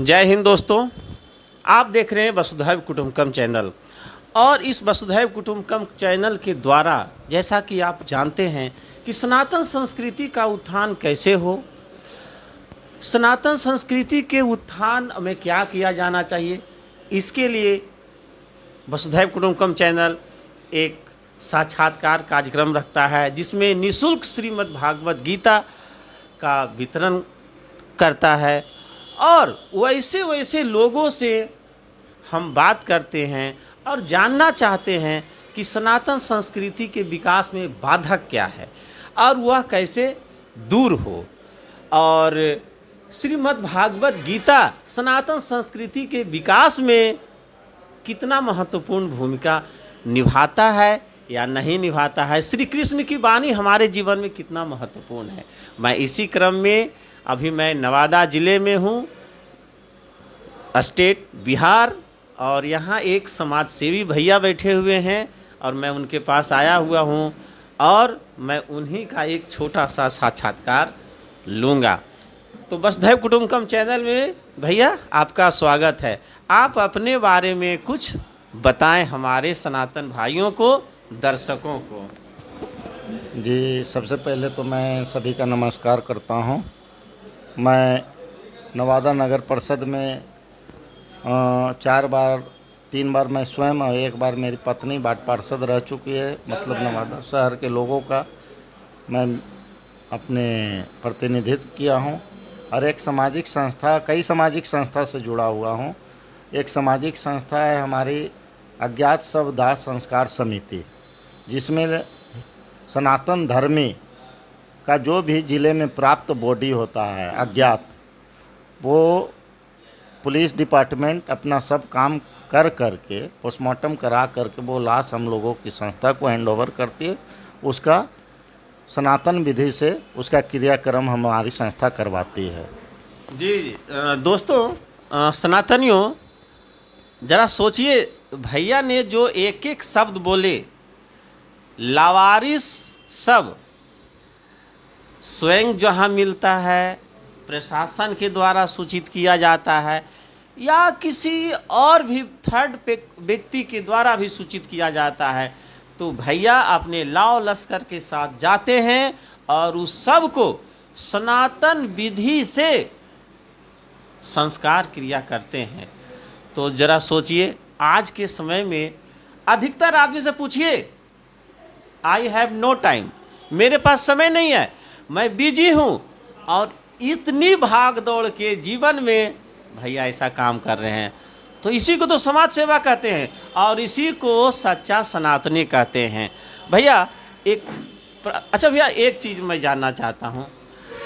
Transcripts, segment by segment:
जय हिंद दोस्तों, आप देख रहे हैं वसुधैव कुटुंबकम चैनल। और इस वसुधैव कुटुंबकम चैनल के द्वारा जैसा कि आप जानते हैं कि सनातन संस्कृति का उत्थान कैसे हो, सनातन संस्कृति के उत्थान में क्या किया जाना चाहिए, इसके लिए वसुधैव कुटुंबकम चैनल एक साक्षात्कार कार्यक्रम रखता है जिसमें निःशुल्क श्रीमद् भागवत गीता का वितरण करता है। और वैसे वैसे लोगों से हम बात करते हैं और जानना चाहते हैं कि सनातन संस्कृति के विकास में बाधक क्या है और वह कैसे दूर हो, और श्रीमद् भागवत गीता सनातन संस्कृति के विकास में कितना महत्वपूर्ण भूमिका निभाता है या नहीं निभाता है, श्री कृष्ण की वाणी हमारे जीवन में कितना महत्वपूर्ण है। मैं इसी क्रम में अभी मैं नवादा ज़िले में हूँ, स्टेट बिहार, और यहाँ एक समाज सेवी भैया बैठे हुए हैं और मैं उनके पास आया हुआ हूँ और मैं उन्हीं का एक छोटा सा साक्षात्कार लूँगा। तो वसुधैव कुटुंबकम चैनल में भैया आपका स्वागत है। आप अपने बारे में कुछ बताएं हमारे सनातन भाइयों को, दर्शकों को। जी, सबसे पहले तो मैं सभी का नमस्कार करता हूं। मैं नवादा नगर परिषद में 3 बार मैं स्वयं और 1 बार मेरी पत्नी वार्ड पार्षद रह चुकी है। मतलब नवादा शहर के लोगों का मैं अपने प्रतिनिधित्व किया हूं और एक सामाजिक संस्था, कई सामाजिक संस्था से जुड़ा हुआ हूं। एक सामाजिक संस्था है हमारी अज्ञात शव दाह संस्कार समिति, जिसमें सनातन धर्मी का जो भी ज़िले में प्राप्त बॉडी होता है अज्ञात, वो पुलिस डिपार्टमेंट अपना सब काम कर करके पोस्टमार्टम करा करके वो लाश हम लोगों की संस्था को हैंडओवर करती है। उसका सनातन विधि से उसका क्रियाक्रम हमारी संस्था करवाती है। जी दोस्तों, सनातनियों ज़रा सोचिए, भैया ने जो एक एक शब्द बोले, लावारिस सब स्वयं जहाँ मिलता है, प्रशासन के द्वारा सूचित किया जाता है या किसी और भी थर्ड व्यक्ति के द्वारा भी सूचित किया जाता है, तो भैया अपने लाव लश्कर के साथ जाते हैं और उस सब को सनातन विधि से संस्कार क्रिया करते हैं। तो ज़रा सोचिए, आज के समय में अधिकतर आदमी से पूछिए, आई हैव नो टाइम, मेरे पास समय नहीं है, मैं बिजी हूँ, और इतनी भाग दौड़ के जीवन में भैया ऐसा काम कर रहे हैं। तो इसी को तो समाज सेवा कहते हैं और इसी को सच्चा सनातनी कहते हैं। भैया अच्छा भैया, एक चीज़ मैं जानना चाहता हूँ,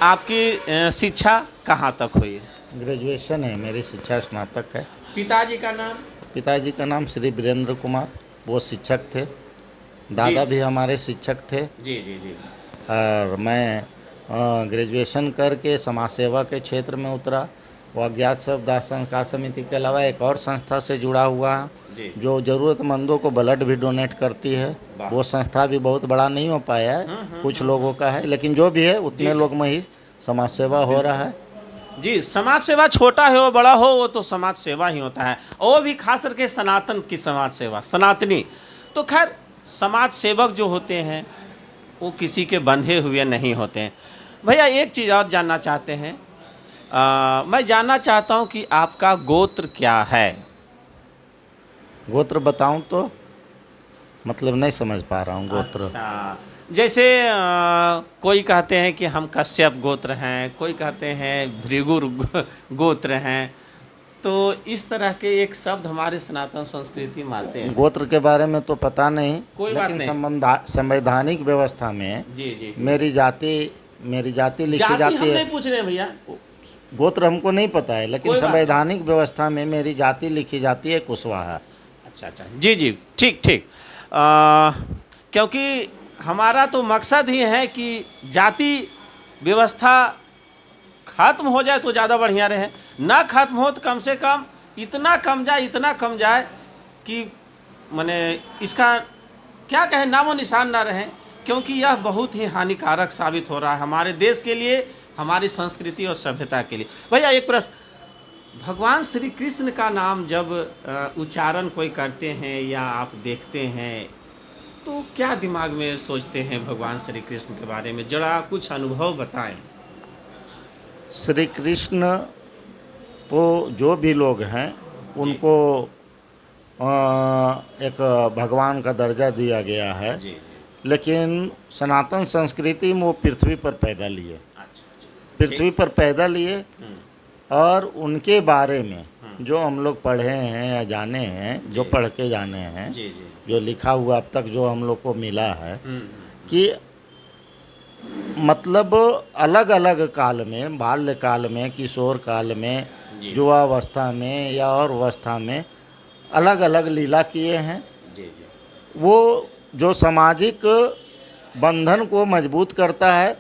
आपकी शिक्षा कहाँ तक हुई? ग्रेजुएशन है मेरी, शिक्षा स्नातक है। पिताजी का नाम? पिताजी का नाम श्री वीरेंद्र कुमार, वो शिक्षक थे। दादा भी हमारे शिक्षक थे। जी जी जी। और मैं ग्रेजुएशन करके समाज सेवा के क्षेत्र में उतरा। वो अज्ञात शव दाह संस्कार समिति के अलावा एक और संस्था से जुड़ा हुआ है जो ज़रूरतमंदों को ब्लड भी डोनेट करती है। वो संस्था भी बहुत बड़ा नहीं हो पाया है, कुछ लोगों का है, लेकिन जो भी है उतने लोग में ही समाज सेवा हो रहा है। जी, समाज सेवा छोटा हो बड़ा हो, वो तो समाज सेवा ही होता है, और वो भी खास करके सनातन की समाज सेवा, सनातनी। तो खैर, समाज सेवक जो होते हैं वो किसी के बंधे हुए नहीं होते हैं। भैया एक चीज़ और जानना चाहते हैं, मैं जानना चाहता हूं कि आपका गोत्र क्या है? गोत्र बताऊं तो मतलब नहीं समझ पा रहा हूं गोत्र। अच्छा, जैसे कोई कहते हैं कि हम कश्यप गोत्र हैं, कोई कहते हैं भृगु गोत्र हैं, तो इस तरह के एक शब्द हमारे सनातन संस्कृति में आते हैं। गोत्र के बारे में तो पता नहीं, कोई बात नहीं। संवैधानिक व्यवस्था में जी मेरी जाति लिखी जाती है। नहीं पूछ रहे हैं भैया, गोत्र हमको नहीं पता है, लेकिन संवैधानिक व्यवस्था में मेरी जाति लिखी जाती है कुशवाहा। अच्छा, जी जी, ठीक ठीक। क्योंकि हमारा तो मकसद ही है कि जाति व्यवस्था खत्म हो जाए तो ज़्यादा बढ़िया रहे, ना खत्म हो तो कम से कम इतना कम जाए कि माने इसका क्या कहें, नामो निशान ना रहे, क्योंकि यह बहुत ही हानिकारक साबित हो रहा है हमारे देश के लिए, हमारी संस्कृति और सभ्यता के लिए। भैया एक प्रश्न, भगवान श्री कृष्ण का नाम जब उच्चारण कोई करते हैं या आप देखते हैं तो क्या दिमाग में सोचते हैं भगवान श्री कृष्ण के बारे में? जरा कुछ अनुभव बताएं। श्री कृष्ण तो जो भी लोग हैं उनको एक भगवान का दर्जा दिया गया है, जी जी। लेकिन सनातन संस्कृति में वो पृथ्वी पर पैदा लिए, अच्छा। पृथ्वी पर पैदा लिए और उनके बारे में जो हम लोग पढ़े हैं या जाने हैं, जो पढ़ के जाने हैं, जी जी। जो लिखा हुआ अब तक जो हम लोग को मिला है कि मतलब अलग अलग काल में, बाल्यकाल में, किशोर काल में, युवावस्था में या और अवस्था में अलग अलग लीला किए हैं। जी जी। वो जो सामाजिक बंधन को मजबूत करता है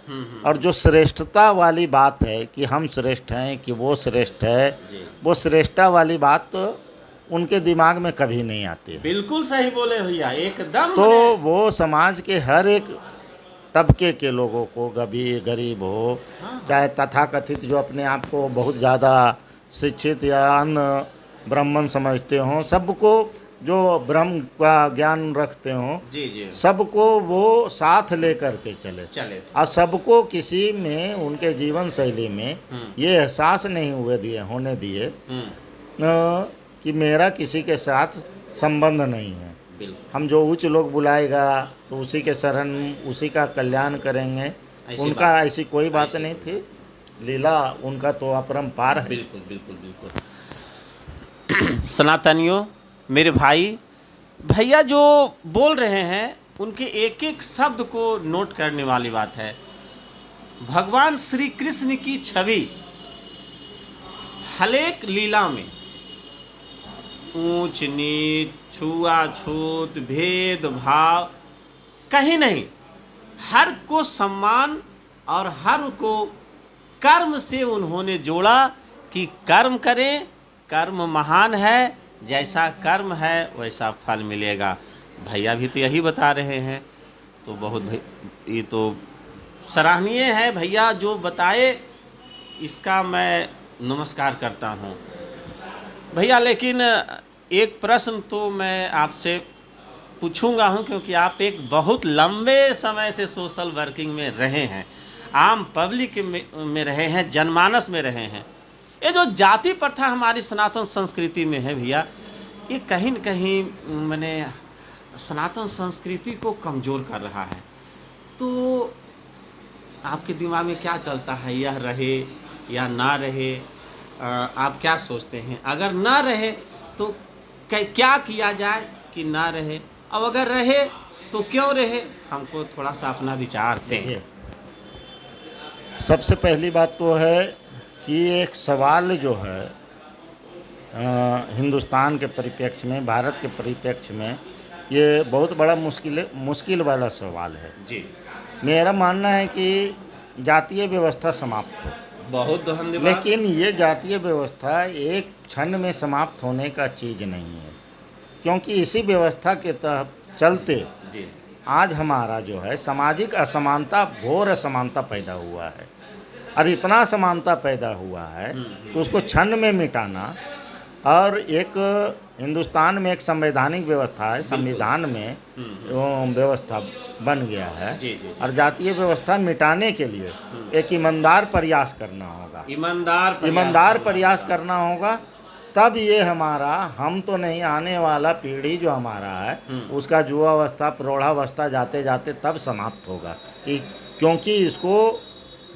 और जो श्रेष्ठता वाली बात है कि हम श्रेष्ठ हैं कि वो श्रेष्ठ है, वो श्रेष्ठता वाली बात तो उनके दिमाग में कभी नहीं आती है। बिल्कुल सही बोले भैया, एकदम। तो वो समाज के हर एक तबके के लोगों को, गरीब हो चाहे तथाकथित जो अपने आप को बहुत ज़्यादा शिक्षित या अन्य ब्राह्मण समझते हों, सबको जो ब्रह्म का ज्ञान रखते हों, जी जी, सबको वो साथ लेकर के चले और सबको किसी में उनके जीवन शैली में ये एहसास नहीं होने दिए कि मेरा किसी के साथ संबंध नहीं है। हम जो उच्च लोग बुलाएगा तो उसी के शरण, उसी का कल्याण करेंगे। उनका ऐसी कोई बात नहीं थी, लीला उनका तो अपरंपार है। बिल्कुल बिल्कुल बिल्कुल। सनातनियों, मेरे भाई भैया जो बोल रहे हैं उनके एक एक शब्द को नोट करने वाली बात है। भगवान श्री कृष्ण की छवि हरेक लीला में ऊंच नीच, छुआछूत, भेदभाव कहीं नहीं, हर को सम्मान और हर को कर्म से उन्होंने जोड़ा कि कर्म करें, कर्म महान है, जैसा कर्म है वैसा फल मिलेगा। भैया भी तो यही बता रहे हैं, तो बहुत ये तो सराहनीय है भैया जो बताए, इसका मैं नमस्कार करता हूँ भैया। लेकिन एक प्रश्न तो मैं आपसे पूछूंगा हूँ, क्योंकि आप एक बहुत लंबे समय से सोशल वर्किंग में रहे हैं, आम पब्लिक में रहे हैं, जनमानस में रहे हैं। ये जो जाति प्रथा हमारी सनातन संस्कृति में है भैया, ये कहीं न कहीं मैंने सनातन संस्कृति को कमज़ोर कर रहा है। तो आपके दिमाग में क्या चलता है, यह रहे या ना रहे? आप क्या सोचते हैं? अगर ना रहे तो क्या किया जाए कि ना रहे, और अगर रहे तो क्यों रहे? हमको थोड़ा सा अपना विचार दें। सबसे पहली बात तो है कि एक सवाल जो है हिंदुस्तान के परिप्रेक्ष्य में, भारत के परिप्रेक्ष्य में, ये बहुत बड़ा मुश्किल वाला सवाल है जी। मेरा मानना है कि जातीय व्यवस्था समाप्त हो। बहुत धन्यवाद। लेकिन ये जातीय व्यवस्था एक क्षण में समाप्त होने का चीज़ नहीं है, क्योंकि इसी व्यवस्था के तहत चलते जी आज हमारा जो है सामाजिक असमानता, घोर असमानता पैदा हुआ है। और इतना समानता पैदा हुआ है कि उसको क्षण में मिटाना, और एक हिंदुस्तान में एक संवैधानिक व्यवस्था है, संविधान में व्यवस्था बन गया है। जी जी। और जातीय व्यवस्था मिटाने के लिए एक ईमानदार प्रयास करना होगा, ईमानदार प्रयास करना होगा, तब ये हमारा, हम तो नहीं, आने वाला पीढ़ी जो हमारा है उसका युवावस्था, प्रौढ़ावस्था जाते जाते तब समाप्त होगा। क्योंकि इसको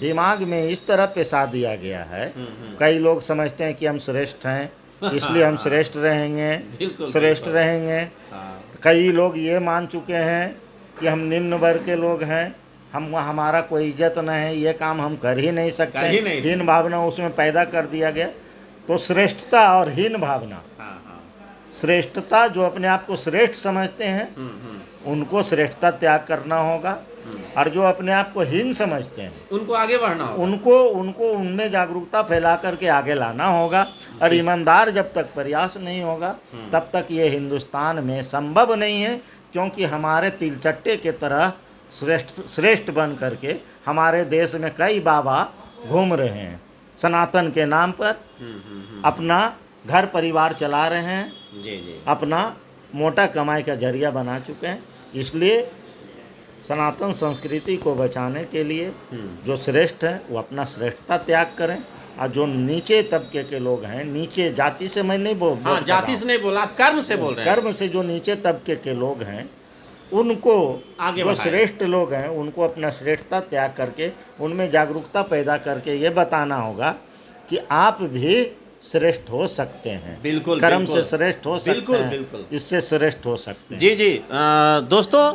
दिमाग में इस तरह पेशा दिया गया है, कई लोग समझते हैं कि हम श्रेष्ठ हैं इसलिए हम श्रेष्ठ रहेंगे, श्रेष्ठ रहेंगे। कई लोग ये मान चुके हैं कि हम निम्न वर्ग के लोग हैं, हमारा कोई इज्जत न है, ये काम हम कर ही नहीं सकते, हीन भावना उसमें पैदा कर दिया गया। तो श्रेष्ठता और हीन भावना, श्रेष्ठता जो अपने आप को श्रेष्ठ समझते हैं उनको श्रेष्ठता त्याग करना होगा, और जो अपने आप को हीन समझते हैं उनको आगे बढ़ना होगा, उनको उनमें जागरूकता फैला करके आगे लाना होगा। और ईमानदार जब तक प्रयास नहीं होगा तब तक ये हिंदुस्तान में संभव नहीं है, क्योंकि हमारे तिलचट्टे के तरह श्रेष्ठ बन करके हमारे देश में कई बाबा घूम रहे हैं, सनातन के नाम पर अपना घर परिवार चला रहे हैं, जी जी अपना मोटा कमाई का जरिया बना चुके हैं। इसलिए सनातन संस्कृति को बचाने के लिए जो श्रेष्ठ हैं वो अपना श्रेष्ठता त्याग करें, और जो नीचे तबके के लोग हैं, नीचे जाति से मैं नहीं बोल हाँ, जाति से नहीं बोला, कर्म से बोल रहे हैं। कर्म से जो नीचे तबके के लोग हैं उनको आगे जो बढ़ाएं। श्रेष्ठ लोग हैं उनको अपना श्रेष्ठता त्याग करके उनमें जागरूकता पैदा करके ये बताना होगा कि आप भी श्रेष्ठ हो सकते हैं। बिल्कुल, कर्म बिल्कुल। से श्रेष्ठ हो सकते बिल्कुल, हैं, बिल्कुल। इससे श्रेष्ठ हो सकते हैं। जी जी दोस्तों,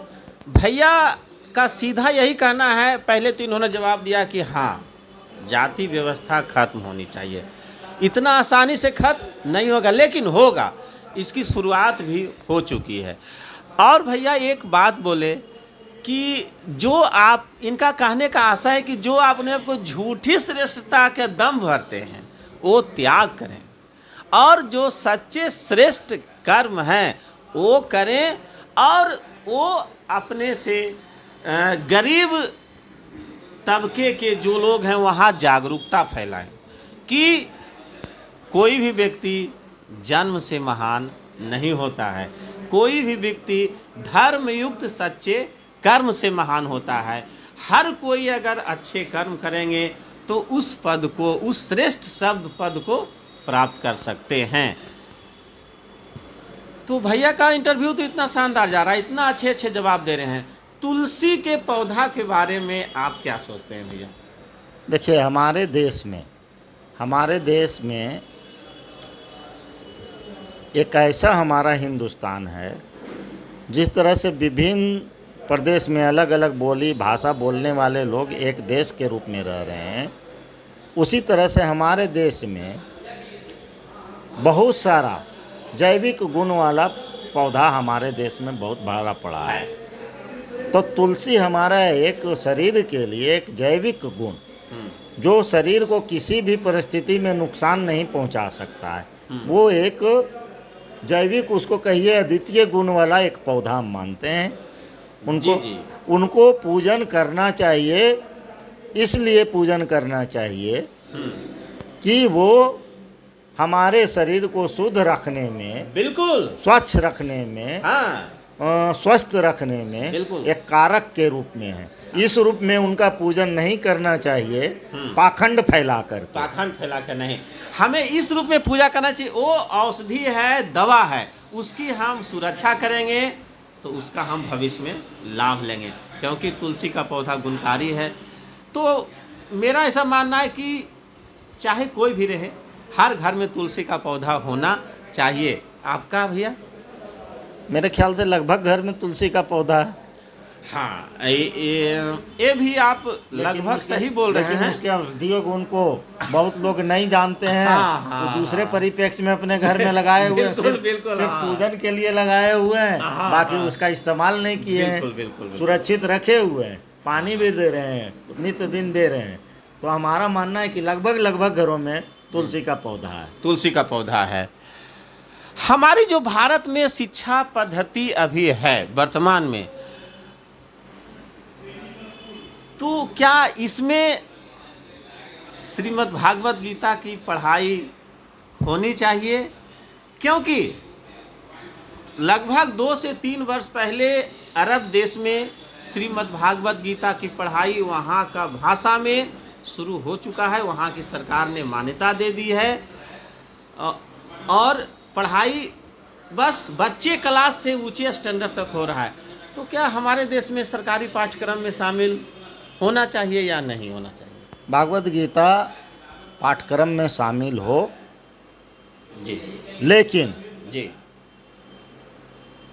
भैया का सीधा यही कहना है। पहले तो इन्होंने जवाब दिया कि हाँ, जाति व्यवस्था खत्म होनी चाहिए। इतना आसानी से खत्म नहीं होगा, लेकिन होगा, इसकी शुरुआत भी हो चुकी है। और भैया एक बात बोले कि जो आप, इनका कहने का आशा है कि जो अपने आप को झूठी श्रेष्ठता के दम भरते हैं वो त्याग करें, और जो सच्चे श्रेष्ठ कर्म हैं वो करें, और वो अपने से गरीब तबके के जो लोग हैं वहाँ जागरूकता फैलाएं कि कोई भी व्यक्ति जन्म से महान नहीं होता है, कोई भी व्यक्ति धर्मयुक्त सच्चे कर्म से महान होता है। हर कोई अगर अच्छे कर्म करेंगे तो उस पद को, उस श्रेष्ठ शब्द पद को प्राप्त कर सकते हैं। तो भैया का इंटरव्यू तो इतना शानदार जा रहा है, इतना अच्छे अच्छे जवाब दे रहे हैं। तुलसी के पौधा के बारे में आप क्या सोचते हैं भैया? देखिए, हमारे देश में एक ऐसा हमारा हिंदुस्तान है, जिस तरह से विभिन्न प्रदेश में अलग अलग बोली भाषा बोलने वाले लोग एक देश के रूप में रह रहे हैं, उसी तरह से हमारे देश में बहुत सारा जैविक गुण वाला पौधा हमारे देश में बहुत भरा पड़ा है। तो तुलसी हमारा एक शरीर के लिए एक जैविक गुण, जो शरीर को किसी भी परिस्थिति में नुकसान नहीं पहुंचा सकता है, वो एक जैविक, उसको कहिए अद्वितीय गुण वाला एक पौधा हम मानते हैं। उनको पूजन करना चाहिए। इसलिए पूजन करना चाहिए कि वो हमारे शरीर को शुद्ध रखने में, बिल्कुल, स्वच्छ रखने में, हाँ, स्वस्थ रखने में बिल्कुल एक कारक के रूप में है। इस रूप में उनका पूजन नहीं करना चाहिए पाखंड फैला कर। पाखंड फैला कर नहीं, हमें इस रूप में पूजा करना चाहिए। वो औषधि है, दवा है, उसकी हम सुरक्षा करेंगे तो उसका हम भविष्य में लाभ लेंगे, क्योंकि तुलसी का पौधा गुणकारी है। तो मेरा ऐसा मानना है कि चाहे कोई भी रहे, हर घर में तुलसी का पौधा होना चाहिए। आपका भैया? मेरे ख्याल से लगभग घर में तुलसी का पौधा है। हाँ, ये भी आप लगभग सही बोल रहे हैं। लेकिन उसके औषधीय गुण को बहुत लोग नहीं जानते हैं। हाँ, तो दूसरे परिप्रेक्ष्य में अपने घर में लगाए हुए हैं, सिर्फ पूजन के लिए लगाए हुए हैं, बाकी उसका इस्तेमाल नहीं किए हैं, सुरक्षित रखे हुए हैं, पानी भी दे रहे हैं, नित्य दिन दे रहे हैं। तो हमारा मानना है कि लगभग घरों में तुलसी का पौधा है। तुलसी का पौधा है। हमारी जो भारत में शिक्षा पद्धति अभी है वर्तमान में, तो क्या इसमें श्रीमद् भागवत गीता की पढ़ाई होनी चाहिए? क्योंकि लगभग 2 से 3 वर्ष पहले अरब देश में श्रीमद् भागवत गीता की पढ़ाई वहाँ का भाषा में शुरू हो चुका है। वहाँ की सरकार ने मान्यता दे दी है, और पढ़ाई बस बच्चे क्लास से ऊंचे स्टैंडर्ड तक हो रहा है। तो क्या हमारे देश में सरकारी पाठ्यक्रम में शामिल होना चाहिए या नहीं होना चाहिए? भागवत गीता पाठ्यक्रम में शामिल हो जी, लेकिन जी,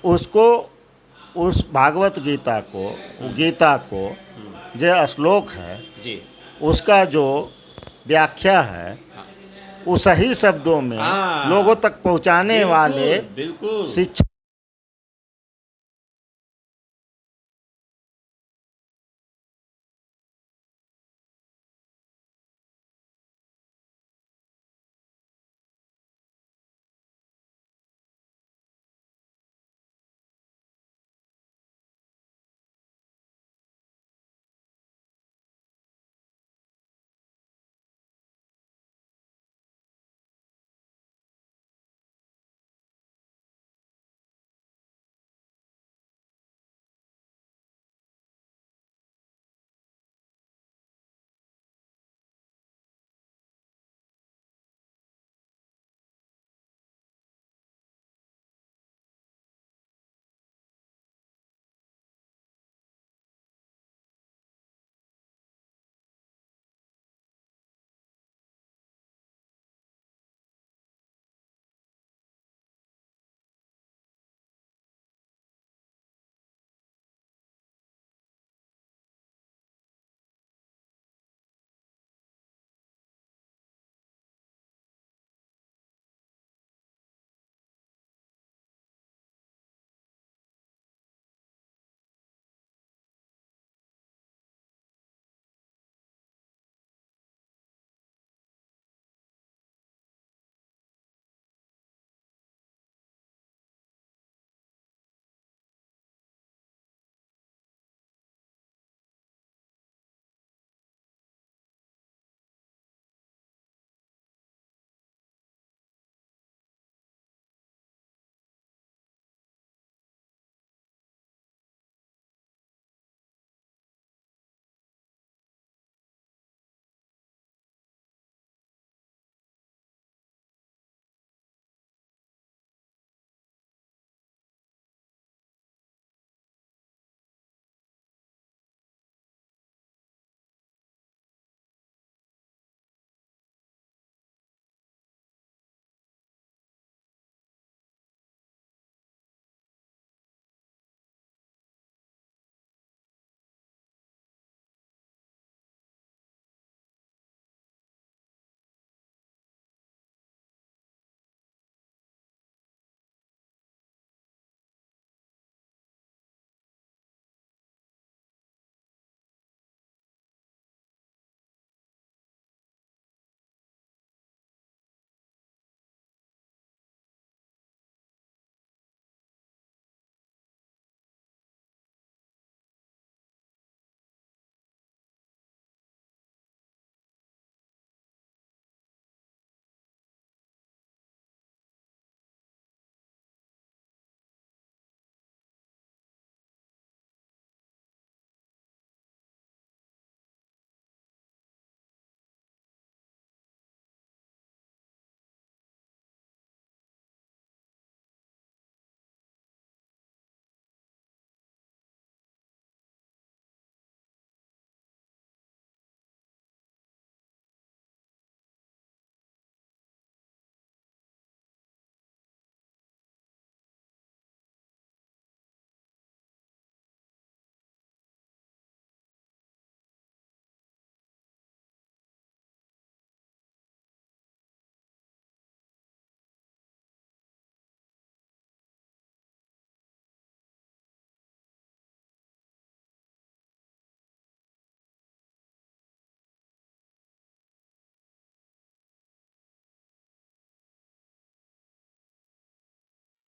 उसको, उस भागवत गीता को जो श्लोक है जी, उसका जो व्याख्या है वो सही शब्दों में लोगों तक पहुंचाने वाले बिल्कुल शिक्षा